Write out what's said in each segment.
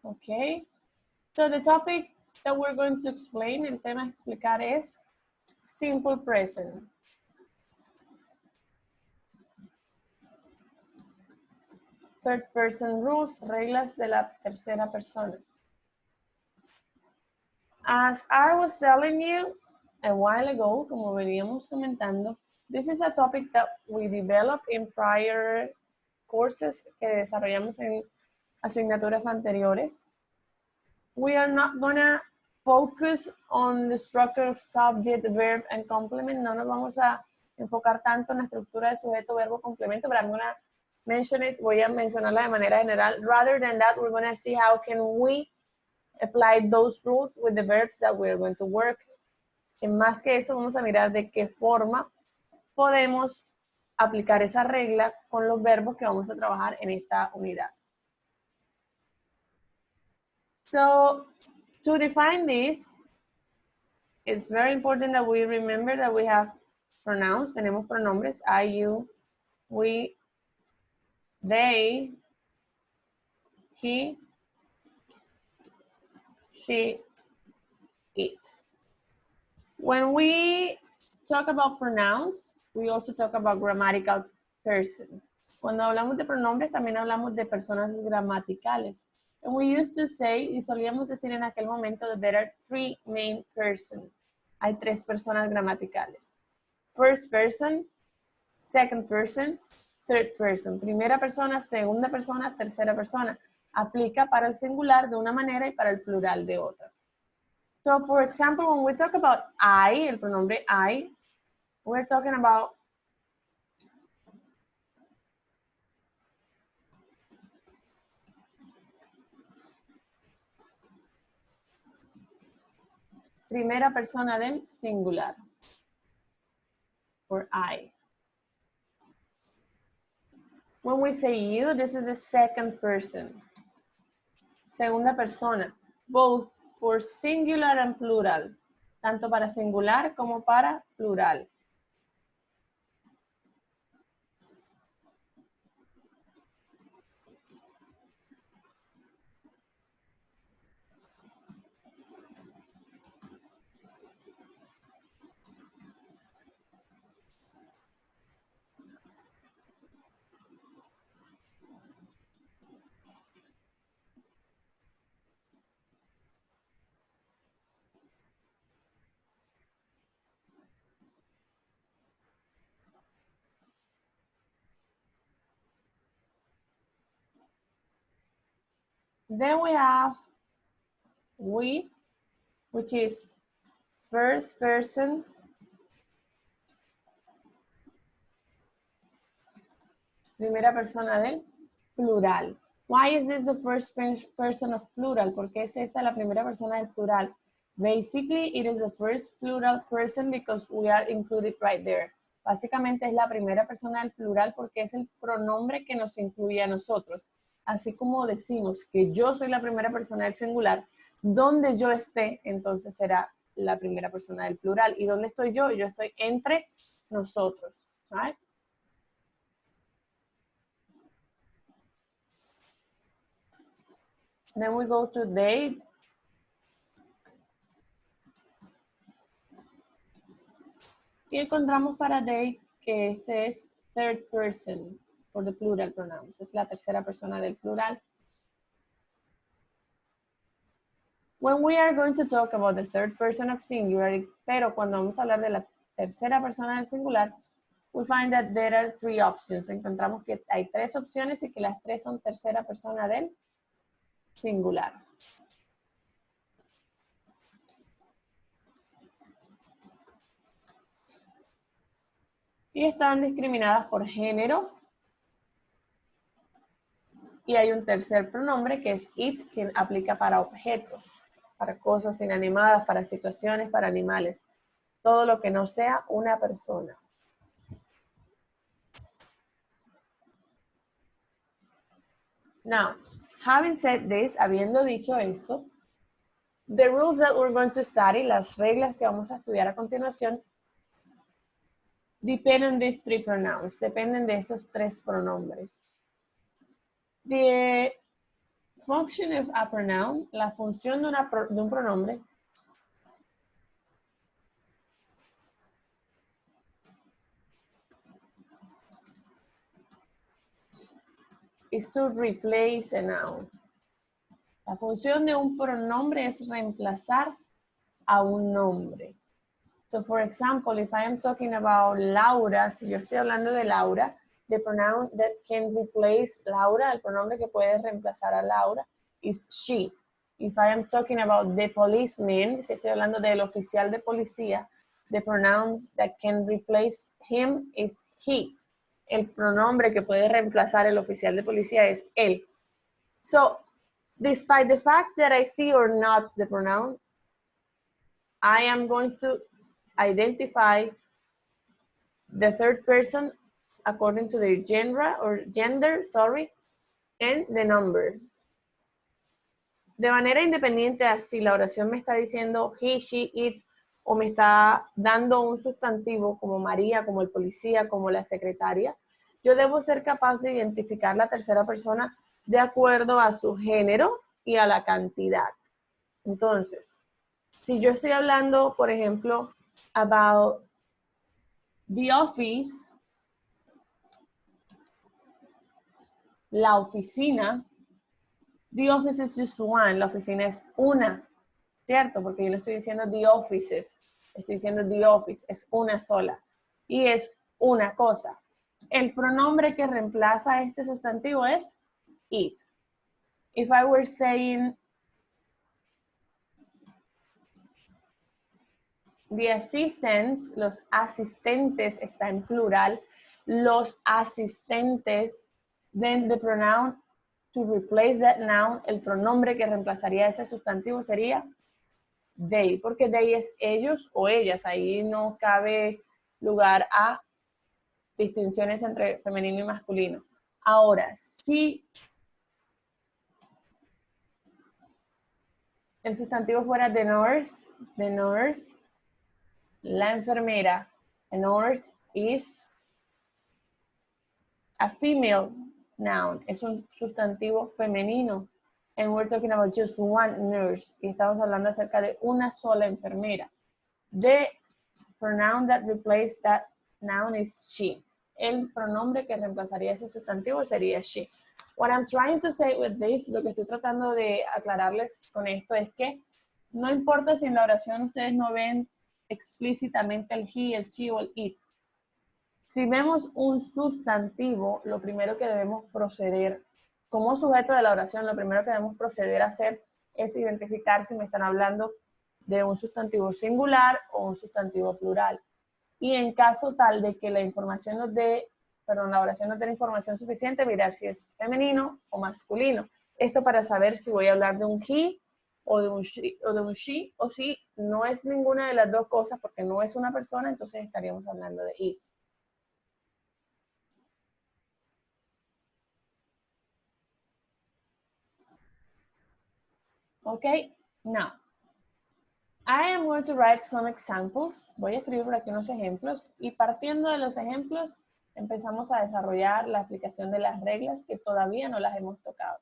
Okay. So the topic that we're going to explain, el tema a explicar es simple present. Third person rules, reglas de la tercera persona. As I was telling you a while ago, como veníamos comentando, this is a topic that we developed in prior courses que desarrollamos en asignaturas anteriores. We are not gonna focus on the structure of subject, verb, and complement. No nos vamos a enfocar tanto en la estructura de sujeto, verbo, complemento, but I'm gonna mention it. Voy a mencionarla de manera general. Rather than that, we're gonna see how can we apply those rules with the verbs that we're going to work. En más que eso, vamos a mirar de qué forma podemos aplicar esa regla con los verbos que vamos a trabajar en esta unidad. So, to define this, it's very important that we remember that we have pronouns. Tenemos pronombres, I, you, we, they, he, she, it. When we talk about pronouns, we also talk about grammatical person. Cuando hablamos de pronombres, también hablamos de personas gramaticales. And we used to say, y solíamos decir en aquel momento, that there are three main persons. Hay tres personas gramaticales. First person, second person, third person. Primera persona, segunda persona, tercera persona. Aplica para el singular de una manera y para el plural de otra. So, for example, when we talk about I, el pronombre I, we're talking about primera persona del singular, or I. When we say you, this is the second person. Segunda persona, both for singular and plural, tanto para singular como para plural. Then we have we, which is first person, primera persona del plural. Why is this the first person of plural? ¿Por qué es esta la primera persona del plural? Basically, it is the first plural person because we are included right there. Básicamente es la primera persona del plural porque es el pronombre que nos incluye a nosotros. Así como decimos que yo soy la primera persona del singular, donde yo esté, entonces será la primera persona del plural. ¿Y dónde estoy yo? Yo estoy entre nosotros. Right? Then we go to they. Y encontramos para they que este es third person for the plural pronouns. Es la tercera persona del plural. When we are going to talk about the third person of singular, pero cuando vamos a hablar de la tercera persona del singular, we find that there are three options. Encontramos que hay tres opciones y que las tres son tercera persona del singular. Y están discriminadas por género. Y hay un tercer pronombre que es it, que aplica para objetos, para cosas inanimadas, para situaciones, para animales. Todo lo que no sea una persona. Now, having said this, habiendo dicho esto, the rules that we're going to study, las reglas que vamos a estudiar a continuación, depend on these three pronouns, dependen de estos tres pronombres. The function of a pronoun, la función de un pronombre, is to replace a noun. La función de un pronombre es reemplazar a un nombre. So, for example, if I am talking about Laura, si yo estoy hablando de Laura, the pronoun that can replace Laura, el pronombre que puede reemplazar a Laura, is she. If I am talking about the policeman, si estoy hablando del oficial de policía, the pronouns that can replace him is he. El pronombre que puede reemplazar el oficial de policía es él. So, despite the fact that I see or not the pronoun, I am going to identify the third person according to their gender, and the number. De manera independiente a si la oración me está diciendo he, she, it, o me está dando un sustantivo como María, como el policía, como la secretaria, yo debo ser capaz de identificar la tercera persona de acuerdo a su género y a la cantidad. Entonces, si yo estoy hablando, por ejemplo, about the office, la oficina, the office is just one, la oficina es una, ¿cierto? Porque yo no estoy diciendo the offices, estoy diciendo the office, es una sola y es una cosa. El pronombre que reemplaza este sustantivo es it. If I were saying the assistants, los asistentes está en plural, los asistentes, then the pronoun to replace that noun, el pronombre que reemplazaría ese sustantivo sería they, porque they es ellos o ellas, ahí no cabe lugar a distinciones entre femenino y masculino. Ahora, si el sustantivo fuera the nurse, la enfermera, a nurse is a female noun, es un sustantivo femenino. And we're talking about just one nurse. Y estamos hablando acerca de una sola enfermera. The pronoun that replaces that noun is she. El pronombre que reemplazaría ese sustantivo sería she. What I'm trying to say with this, lo que estoy tratando de aclararles con esto es que no importa si en la oración ustedes no ven explícitamente el he, el she o el it. Si vemos un sustantivo, lo primero que debemos proceder, como sujeto de la oración, lo primero que debemos proceder a hacer es identificar si me están hablando de un sustantivo singular o un sustantivo plural. Y en caso tal de que la información nos dé, la oración nos dé la información suficiente, mirar si es femenino o masculino. Esto para saber si voy a hablar de un he o de un she, o si no es ninguna de las dos cosas porque no es una persona, entonces estaríamos hablando de it. Okay, now, I am going to write some examples. Voy a escribir por aquí unos ejemplos y partiendo de los ejemplos empezamos a desarrollar la aplicación de las reglas que todavía no las hemos tocado.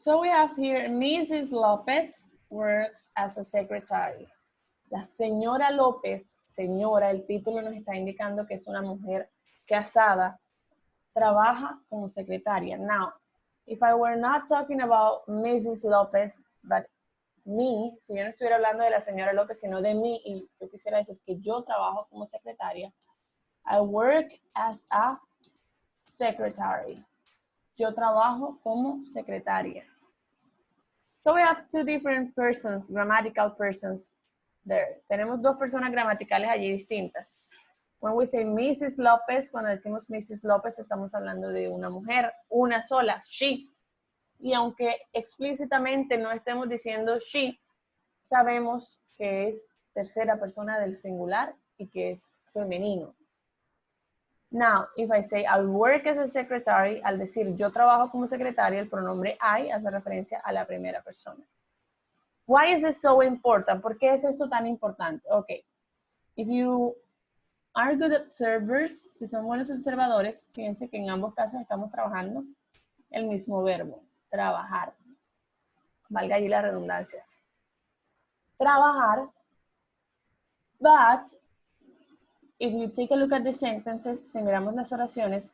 So we have here, Mrs. Lopez works as a secretary. La señora López, señora, el título nos está indicando que es una mujer casada, trabaja como secretaria. Now, if I were not talking about Mrs. Lopez, but me, si yo no estuviera hablando de la señora López, sino de mí, y yo quisiera decir que yo trabajo como secretaria, I work as a secretary. Yo trabajo como secretaria. So we have two different persons, grammatical persons there. Tenemos dos personas gramaticales allí distintas. When we say Mrs. Lopez, cuando decimos Mrs. Lopez, estamos hablando de una mujer, una sola, she. Y aunque explícitamente no estemos diciendo she, sabemos que es tercera persona del singular y que es femenino. Now, if I say I work as a secretary, al decir yo trabajo como secretaria, el pronombre I hace referencia a la primera persona. Why is this so important? ¿Por qué es esto tan importante? Okay. If you are good observers, si son buenos observadores, fíjense que en ambos casos estamos trabajando el mismo verbo, trabajar. Valga allí la redundancia. Trabajar. But if you take a look at the sentences, si miramos las oraciones,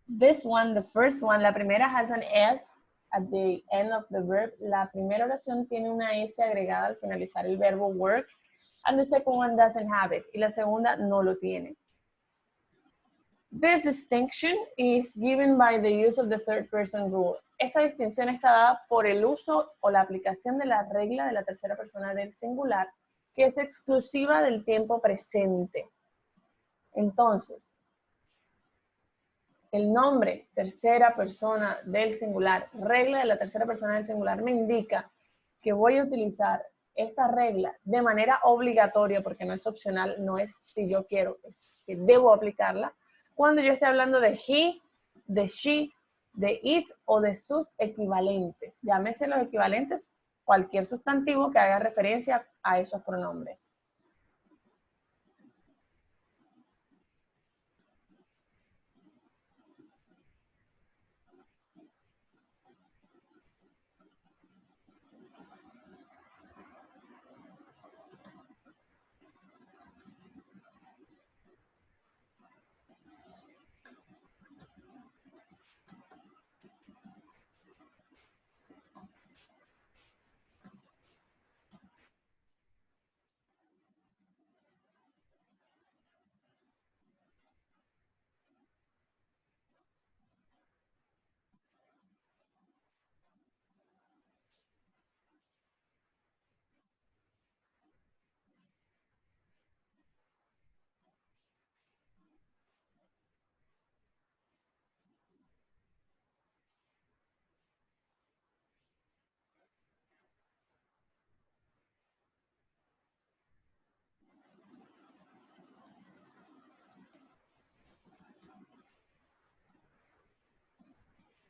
this one, the first one, la primera has an S at the end of the verb. La primera oración tiene una S agregada al finalizar el verbo work, and the second one doesn't have it. Y la segunda no lo tiene. This distinction is given by the use of the third person rule. Esta distinción está dada por el uso o la aplicación de la regla de la tercera persona del singular, que es exclusiva del tiempo presente. Entonces, el nombre tercera persona del singular, regla de la tercera persona del singular, me indica que voy a utilizar esta regla de manera obligatoria, porque no es opcional, no es si yo quiero, es que debo aplicarla, cuando yo esté hablando de he, de she, de it o de sus equivalentes. Llámese los equivalentes, cualquier sustantivo que haga referencia a esos pronombres.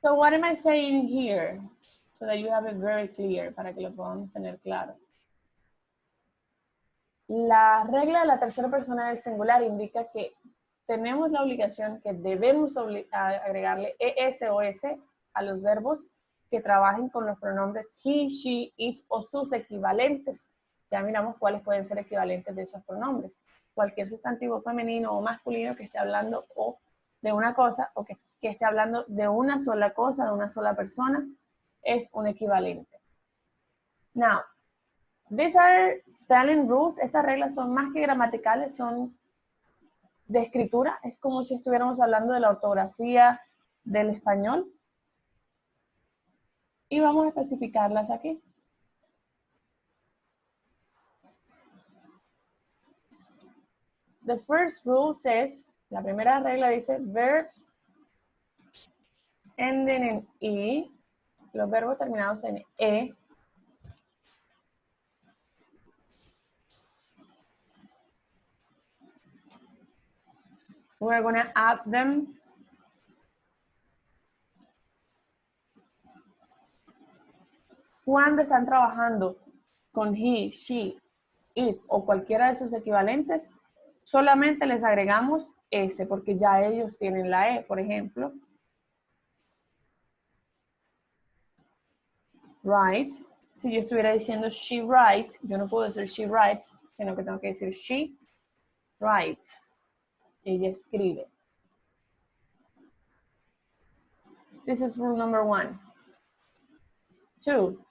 So what am I saying here? So that you have it very clear, para que lo podamos tener claro. La regla de la tercera persona del singular indica que tenemos la obligación, que debemos agregarle ES o S a los verbos que trabajen con los pronombres he, she, it o sus equivalentes. Ya miramos cuáles pueden ser equivalentes de esos pronombres. Cualquier sustantivo femenino o masculino que esté hablando o de una cosa o que esté hablando de una sola cosa, de una sola persona, es un equivalente. Now, these are spelling rules. Estas reglas son más que gramaticales, son de escritura. Es como si estuviéramos hablando de la ortografía del español. Y vamos a especificarlas aquí. The first rule says, la primera regla dice, verbs ending in E, los verbos terminados en E, we're going to add them cuando están trabajando con he, she, it o cualquiera de sus equivalentes, solamente les agregamos S porque ya ellos tienen la E, por ejemplo. Write. Si yo estuviera diciendo she writes, yo no puedo decir she writes, sino que tengo que decir she writes. Ella escribe. This is rule number 1. 2.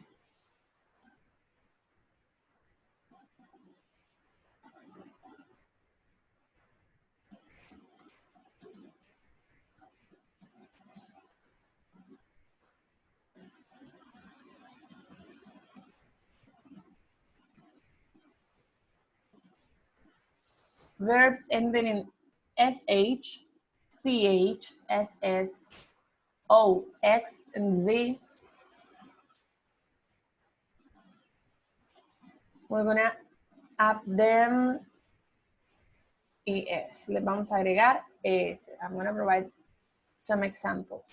Verbs ending in SH, CH, SS, O, X, and Z We're gonna add them es. Les vamos a agregar es. I'm gonna provide some example.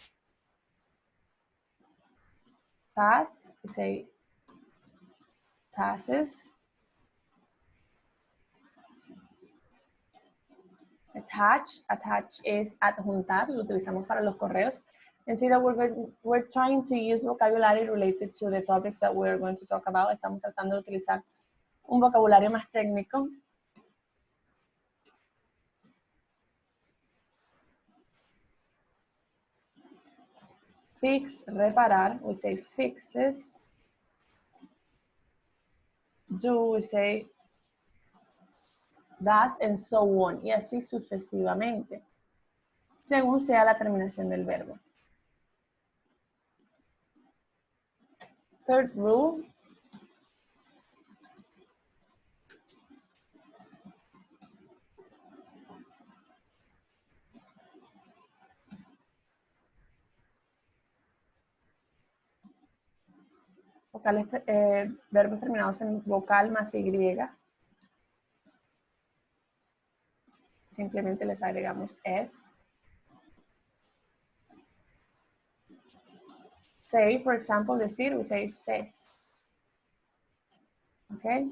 Pass, we say passes. Attach es adjuntar, lo utilizamos para los correos. And see that we're trying to use vocabulary related to the topics that we're going to talk about. Estamos tratando de utilizar un vocabulario más técnico. Fix, reparar, we say fixes. Do, we say does, and so on. Y así sucesivamente, según sea la terminación del verbo. Third rule. Vocales, verbos terminados en vocal más Y. Simplemente les agregamos es. Say, for example, decir, we say says. Okay?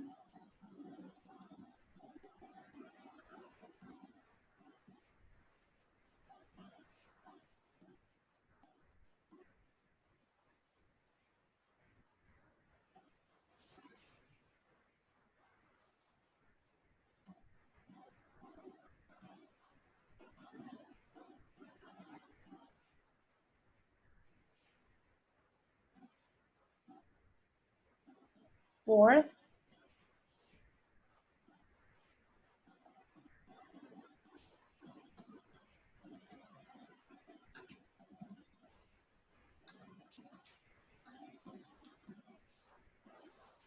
Fourth,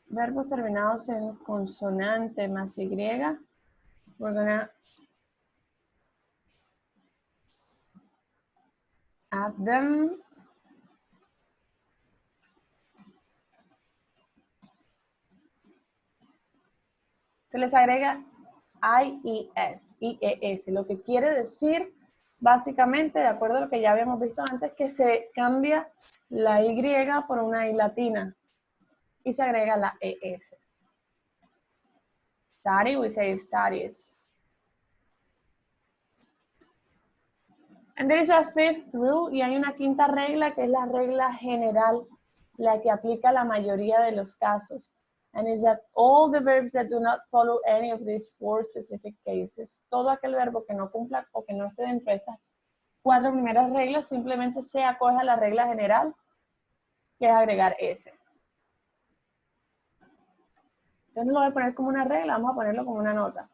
verbos terminados en consonante más Y. We're gonna add them se les agrega IES, lo que quiere decir básicamente, de acuerdo a lo que ya habíamos visto antes, que se cambia la Y por una I latina y se agrega la ES. Study, we say studies. And there is a fifth rule, y hay una quinta regla, que es la regla general, la que aplica a la mayoría de los casos. And is that all the verbs that do not follow any of these four specific cases, todo aquel verbo que no cumpla o que no esté dentro de estas cuatro primeras reglas, simplemente se acoge a la regla general, que es agregar S. Entonces no lo voy a poner como una regla, vamos a ponerlo como una nota.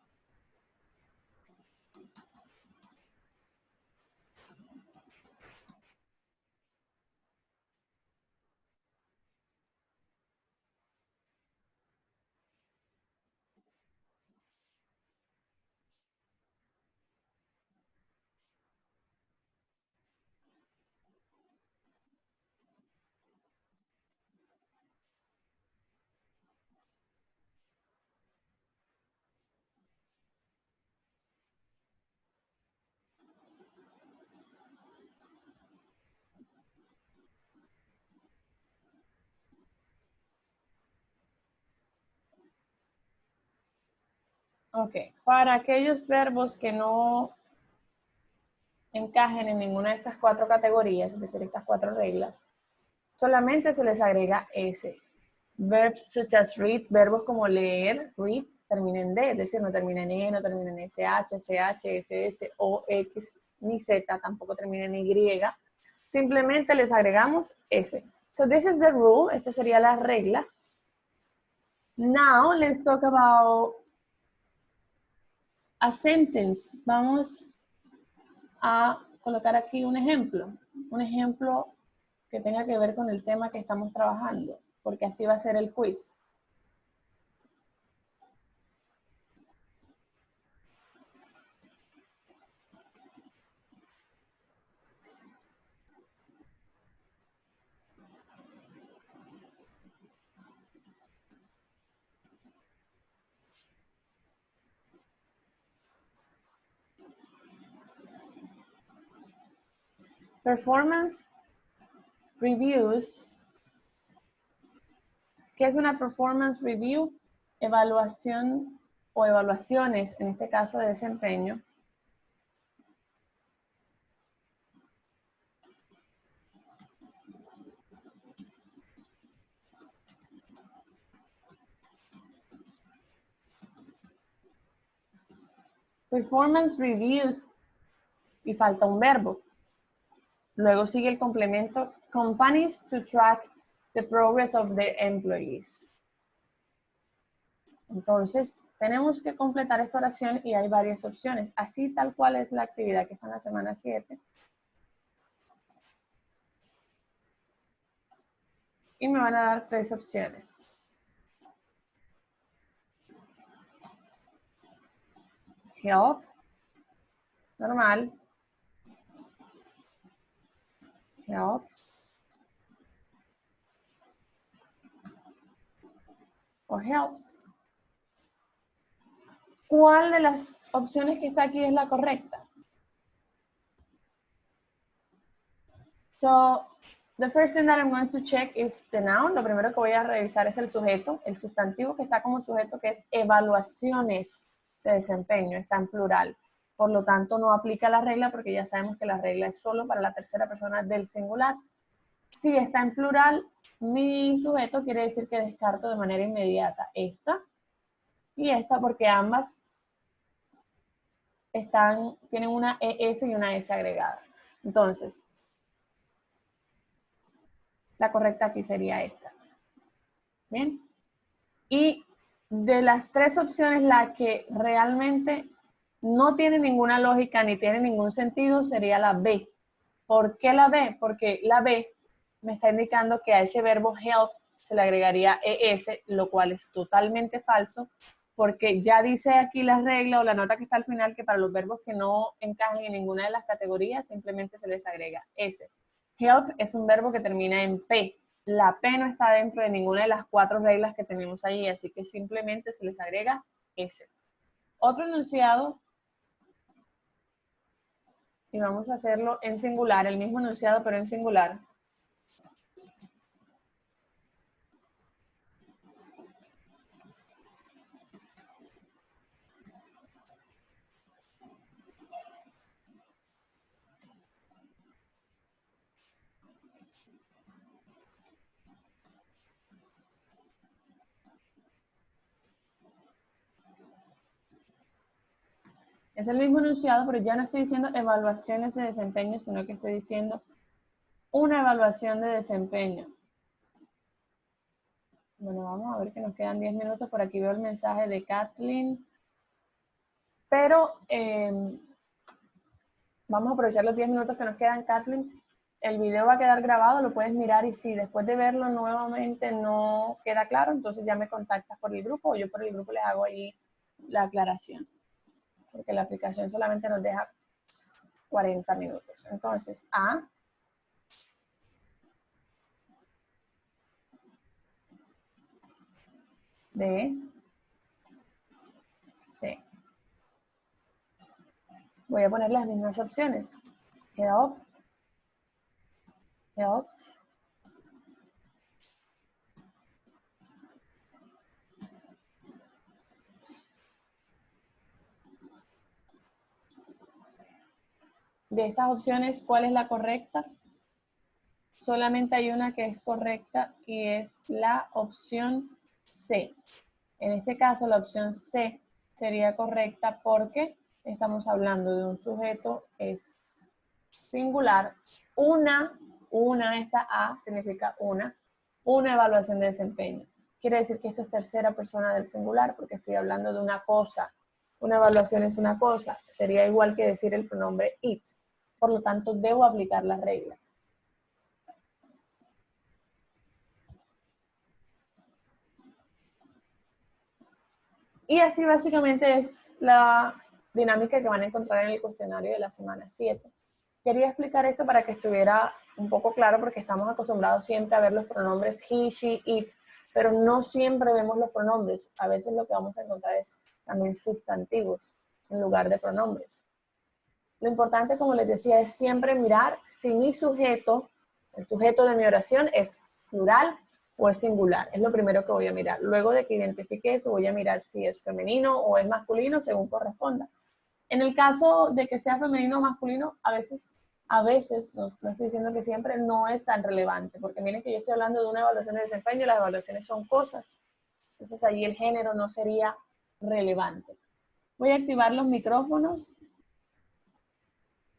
Ok, para aquellos verbos que no encajen en ninguna de estas cuatro categorías, es decir, estas cuatro reglas, solamente se les agrega S. Verbs such as read, verbos como leer, read, terminan en D, es decir, no terminan en E, no terminan en SH, SH, SS, O, X, ni Z, tampoco terminan en Y. Simplemente les agregamos S. So this is the rule, esta sería la regla. Now let's talk about a sentence. Vamos a colocar aquí un ejemplo que tenga que ver con el tema que estamos trabajando, porque así va a ser el quiz. Performance reviews. ¿Qué es una performance review? Evaluación o evaluaciones, en este caso de desempeño. Performance reviews, y falta un verbo. Luego sigue el complemento, companies to track the progress of their employees. Entonces, tenemos que completar esta oración y hay varias opciones. Así tal cual es la actividad que está en la semana 7. Y me van a dar 3 opciones. Help, normal, helps, o helps. ¿Cuál de las opciones que está aquí es la correcta? So, the first thing that I'm going to check is the noun. Lo primero que voy a revisar es el sujeto, el sustantivo que está como sujeto, que es evaluaciones de desempeño, está en plural. Por lo tanto, no aplica la regla porque ya sabemos que la regla es solo para la tercera persona del singular. Si está en plural, mi sujeto quiere decir que descarto de manera inmediata esta y esta porque ambas tienen una ES y una S agregada. Entonces, la correcta aquí sería esta. ¿Bien? Y de las 3 opciones, la que realmente no tiene ninguna lógica ni tiene ningún sentido sería la B. ¿Por qué la B? Porque la B me está indicando que a ese verbo help se le agregaría ES, lo cual es totalmente falso, porque ya dice aquí la regla o la nota que está al final que para los verbos que no encajen en ninguna de las categorías simplemente se les agrega S. Help es un verbo que termina en P. La P no está dentro de ninguna de las 4 reglas que tenemos ahí, así que simplemente se les agrega S. Otro enunciado, y vamos a hacerlo en singular, el mismo enunciado pero en singular. Es el mismo enunciado, pero ya no estoy diciendo evaluaciones de desempeño, sino que estoy diciendo una evaluación de desempeño. Bueno, vamos a ver que nos quedan 10 minutos. Por aquí veo el mensaje de Kathleen. Pero vamos a aprovechar los 10 minutos que nos quedan, Kathleen. El video va a quedar grabado, lo puedes mirar y si después de verlo nuevamente no queda claro, entonces ya me contactas por el grupo o yo por el grupo les hago ahí la aclaración. Porque la aplicación solamente nos deja 40 minutos. Entonces, A. B. C. Voy a poner las mismas opciones. Help. Helps. De estas opciones, ¿cuál es la correcta? Solamente hay una que es correcta y es la opción C. En este caso, la opción C sería correcta porque estamos hablando de un sujeto, es singular, esta A significa una evaluación de desempeño. Quiere decir que esto es tercera persona del singular porque estoy hablando de una cosa. Una evaluación es una cosa. Sería igual que decir el pronombre it. Por lo tanto, debo aplicar la regla. Y así básicamente es la dinámica que van a encontrar en el cuestionario de la semana 7. Quería explicar esto para que estuviera un poco claro porque estamos acostumbrados siempre a ver los pronombres he, she, it, pero no siempre vemos los pronombres. A veces lo que vamos a encontrar es también sustantivos en lugar de pronombres. lo importante, como les decía, es siempre mirar si mi sujeto, el sujeto de mi oración es plural o es singular. Es lo primero que voy a mirar. Luego de que identifique eso, voy a mirar si es femenino o es masculino, según corresponda. En el caso de que sea femenino o masculino, a veces, no estoy diciendo que siempre, no es tan relevante, porque miren que yo estoy hablando de una evaluación de desempeño y las evaluaciones son cosas. Entonces allí el género no sería relevante. Voy a activar los micrófonos.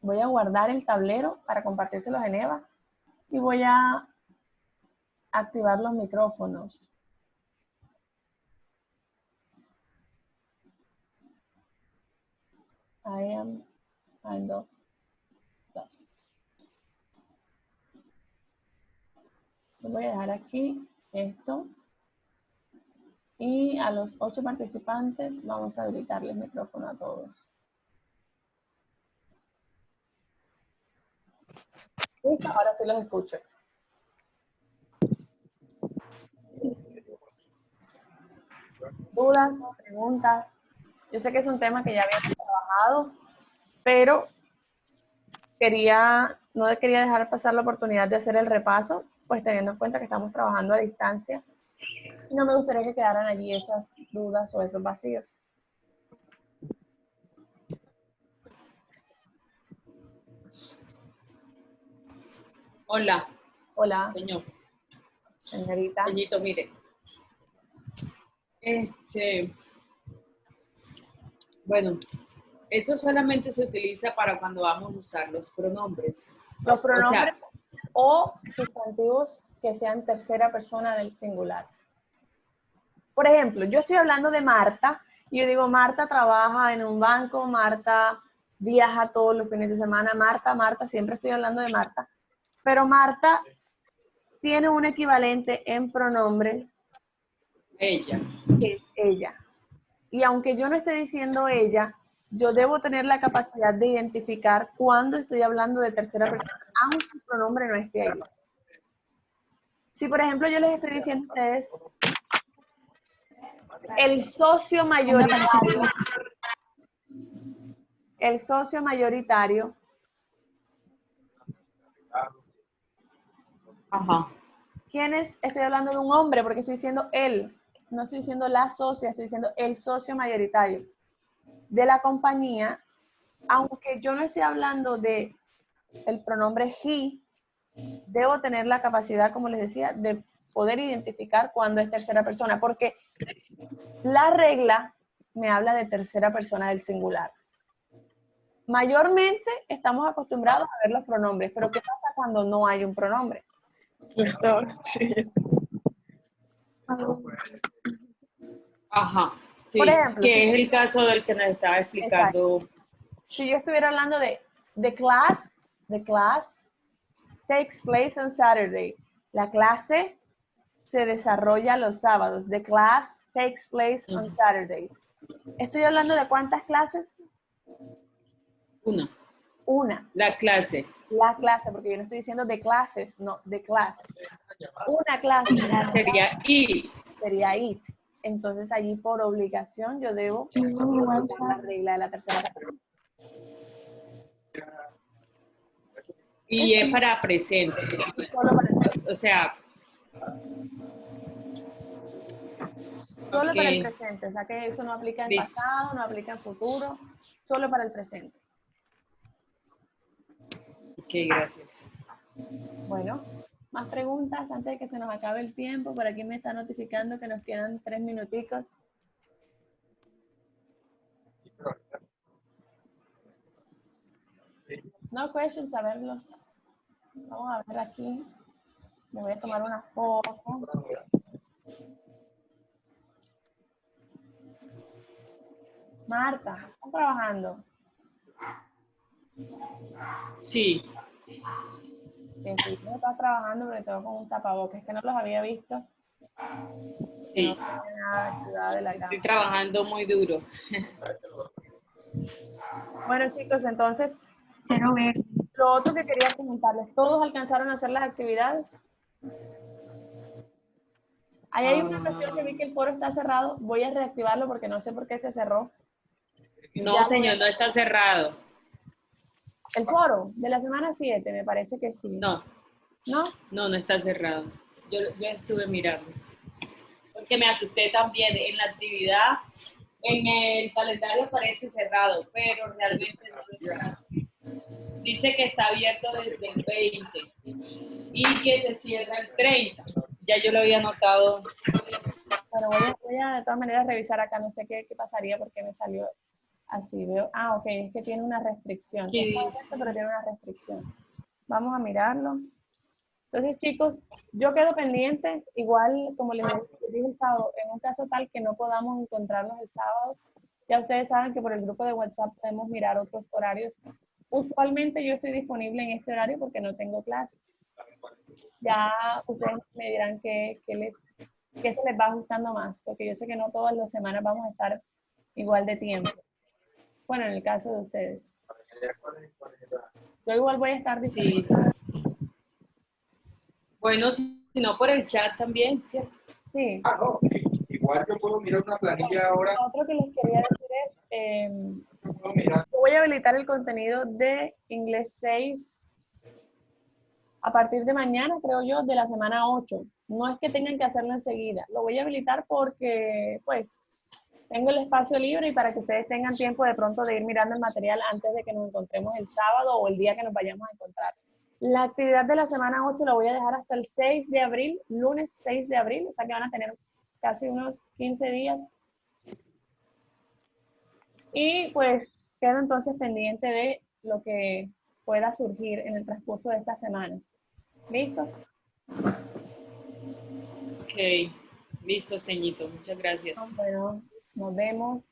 Voy a guardar el tablero para compartírselo a Geneva y voy a activar los micrófonos. I'm dos. Voy a dejar aquí esto. Y a los 8 participantes vamos a habilitarles el micrófono a todos. Listo, ahora sí los escucho. ¿Dudas? ¿Preguntas? Yo sé que es un tema que ya habíamos trabajado, pero no quería dejar pasar la oportunidad de hacer el repaso, pues teniendo en cuenta que estamos trabajando a distancia. No me gustaría que quedaran allí esas dudas o esos vacíos. Hola. Hola. Señor. Señorita. Señorito, mire. Bueno, eso solamente se utiliza para cuando vamos a usar los pronombres. Los pronombres o sustantivos que sean tercera persona del singular. Por ejemplo, yo estoy hablando de Marta y yo digo, Marta trabaja en un banco, Marta viaja todos los fines de semana, Marta, siempre estoy hablando de Marta. Pero Marta tiene un equivalente en pronombre. Ella. Que es ella. Y aunque yo no esté diciendo ella, yo debo tener la capacidad de identificar cuando estoy hablando de tercera persona, aunque el pronombre no esté ahí. Si, por ejemplo, yo les estoy diciendo a ustedes, el socio mayoritario, Ajá. ¿quién es? Estoy hablando de un hombre porque estoy diciendo él, no estoy diciendo la socia, estoy diciendo el socio mayoritario de la compañía, aunque yo no esté hablando de el pronombre he, debo tener la capacidad, como les decía, de poder identificar cuando es tercera persona, porque la regla me habla de tercera persona del singular. Mayormente estamos acostumbrados a ver los pronombres, pero ¿qué pasa cuando no hay un pronombre? Ajá. Sí, Por ejemplo, que es el caso del que nos estaba explicando. Exacto. Si yo estuviera hablando de the class takes place on Saturday. La clase se desarrolla los sábados. The class takes place on Saturdays. ¿Estoy hablando de cuántas clases? Una. La clase. La clase, porque yo no estoy diciendo de clases, no, de clase. Una clase. Sería it. Sería it. Entonces allí por obligación yo debo utilizar la regla de la tercera persona. Y es para presente. Solo para el presente. O sea. Solo para el presente. O sea que eso no aplica en pasado, no aplica en futuro. Solo para el presente. Ok, gracias. Bueno, más preguntas antes de que se nos acabe el tiempo. Por aquí me está notificando que nos quedan 3 minuticos. No questions, a verlos. Vamos a ver aquí. Me voy a tomar una foto. Marta, ¿estás trabajando? Sí. Bien, sí, no estás trabajando porque tengo con un tapabocas. Es que no los había visto. Sí. No tenía nada activado de la cámara. Estoy trabajando muy duro. Bueno, chicos, entonces, quiero ver. Lo otro que quería comentarles, ¿todos alcanzaron a hacer las actividades? Ahí hay una cuestión que vi que el foro está cerrado. Voy a reactivarlo porque no sé por qué se cerró. No, señor, no está cerrado. El foro de la semana 7, me parece que sí. No, ¿No? no está cerrado. Yo estuve mirando. Porque me asusté también. En la actividad, en el calendario parece cerrado, pero realmente no lo está. Dice que está abierto desde el 20 y que se cierra el 30. Ya yo lo había notado. Bueno, voy a de todas maneras revisar acá, no sé qué pasaría porque me salió así. Veo, ok, es que tiene una restricción. ¿Qué Está dice? abierto, pero tiene una restricción. Vamos a mirarlo. Entonces, chicos, yo quedo pendiente, igual como les dije el sábado, en un caso tal que no podamos encontrarnos el sábado, ya ustedes saben que por el grupo de WhatsApp podemos mirar otros horarios. Usualmente yo estoy disponible en este horario porque no tengo clase. Ya ustedes me dirán qué se les va ajustando más, porque yo sé que no todas las semanas vamos a estar igual de tiempo. Bueno, en el caso de ustedes. Yo igual voy a estar disponible. Sí. Bueno, si no por el chat también, ¿cierto? Sí. No. Igual yo puedo mirar una planilla ahora. Lo otro que les quería decir es, Yo puedo mirar. voy a habilitar el contenido de Inglés 6 a partir de mañana, creo yo, de la semana 8. No es que tengan que hacerlo enseguida. Lo voy a habilitar porque, pues, tengo el espacio libre y para que ustedes tengan tiempo de pronto de ir mirando el material antes de que nos encontremos el sábado o el día que nos vayamos a encontrar. La actividad de la semana 8 la voy a dejar hasta el 6 de abril, lunes 6 de abril, o sea que van a tener casi unos 15 días. Y pues quedo entonces pendiente de lo que pueda surgir en el transcurso de estas semanas. ¿Listo? Ok, listo, ceñito. Muchas gracias. Bueno, nos vemos.